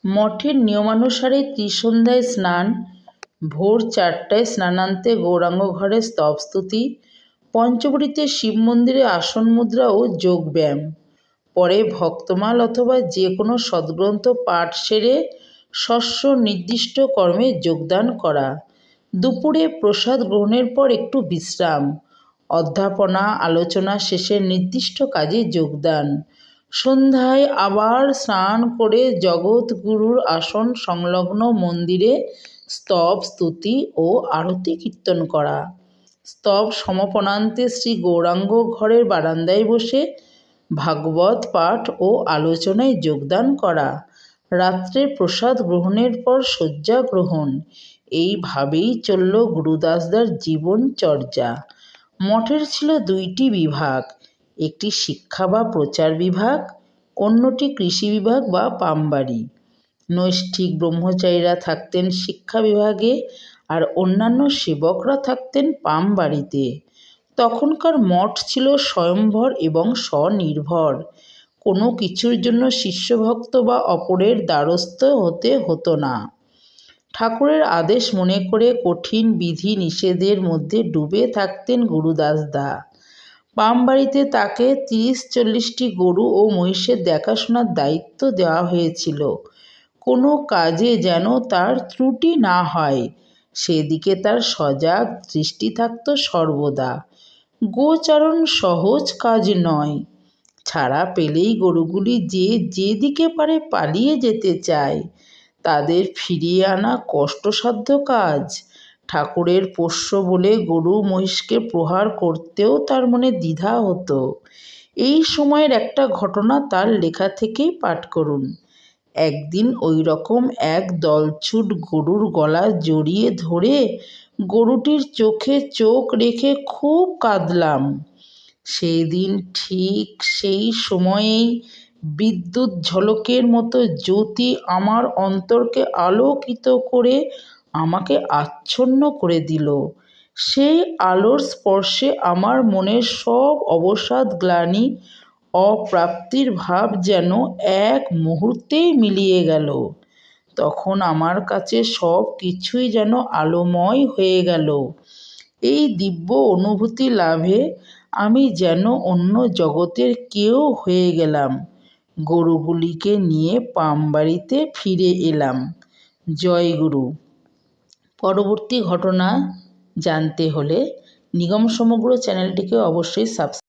মঠের নিয়মানুসারে ত্রিসন্ধ্যায় স্নান, ভোর 4টায় স্নানান্তে গৌরাঙ্গ ঘরে স্তবস্তুতি, পঞ্চবটিতে শিব মন্দিরে আসন মুদ্রা ও যোগব্যায়াম, পরে ভক্তমাল অথবা যে কোনো সদ্গ্রন্থ পাঠ সেরে ষষ্ঠ নির্দিষ্ট কর্মে যোগদান করা, দুপুরে প্রসাদ গ্রহণের পর একটু বিশ্রাম, অধ্যাপনা আলোচনা শেষে নির্দিষ্ট কাজে যোগদান, সন্ধ্যায় আবার স্নান করে জগৎগুরুর আসন সংলগ্ন মন্দিরে স্তব স্তুতি ও আরতি কীর্তন করা, স্তব সমাপনান্তে শ্রী গৌরাঙ্গ ঘরের বারান্দায় বসে ভাগবত পাঠ ও আলোচনায় যোগদান করা, রাত্রে প্রসাদ গ্রহণের পর শয্যা গ্রহণ। এইভাবেই চলল গুরুদাসদার জীবনচর্যা। মঠের ছিল 2টি বিভাগ, একটি শিক্ষা বা প্রচার বিভাগ, অন্যটি কৃষি বিভাগ বা পামবাড়ি। নৈষ্ঠিক ব্রহ্মচারীরা থাকতেন শিক্ষা বিভাগে আর অন্যান্য সেবকরা থাকতেন পামবাড়িতে। তখনকার মঠ ছিল স্বয়ম্ভর এবং স্বনির্ভর। কোনো কিছুর জন্য শিষ্যভক্ত বা অপরের দ্বারস্থ হতে হতো না। ঠাকুরের আদেশ মনে করে কঠিন বিধি নিষেধের মধ্যে ডুবে থাকতেন গুরুদাসদা। পামবাড়িতে তাকে 30-40টি গরু ও মহিষের দেখাশোনার দায়িত্ব দেওয়া হয়েছিল। কোনো কাজে যেন তার ত্রুটি না হয় সেদিকে তার সজাগ দৃষ্টি থাকত সর্বদা। গোচারণ সহজ কাজ নয়। ছাড়া পেলেই গরুগুলি যে যেদিকে পারে পালিয়ে যেতে চায়। তাদের ফিরিয়ে আনা কষ্টসাধ্য কাজ। ঠাকুরের পোষ্য বলে গরু মহিষকে প্রহার করতেও তার মনে দ্বিধা হতো। এই সময়ের একটা ঘটনা তার লেখা থেকেই পাঠ করুন। একদিন ওই রকম এক দলছুট গরুর গলা জড়িয়ে ধরে গরুটির চোখে চোখ রেখে খুব কাঁদলাম। সেই দিন ঠিক সেই সময়েই বিদ্যুৎ ঝলকের মতো জ্যোতি আমার অন্তরকে আলোকিত করে আমাকে আচ্ছন্ন করে দিল। সেই আলোর স্পর্শে আমার মনের সব অবসাদ গ্লানি অপ্রাপ্তির ভাব যেন এক মুহূর্তেই মিলিয়ে গেল। তখন আমার কাছে সব কিছুই যেন আলোময় হয়ে গেল। এই দিব্য অনুভূতি লাভে আমি যেন অন্য জগতের কেউ হয়ে গেলাম। গরুগুলিকে নিয়ে পামবাড়িতে ফিরে এলাম। জয় গুরু। পরবর্তী ঘটনা জানতে হলে নিগম সমগ্র চ্যানেলটিকে অবশ্যই সাবস্ক্রাইব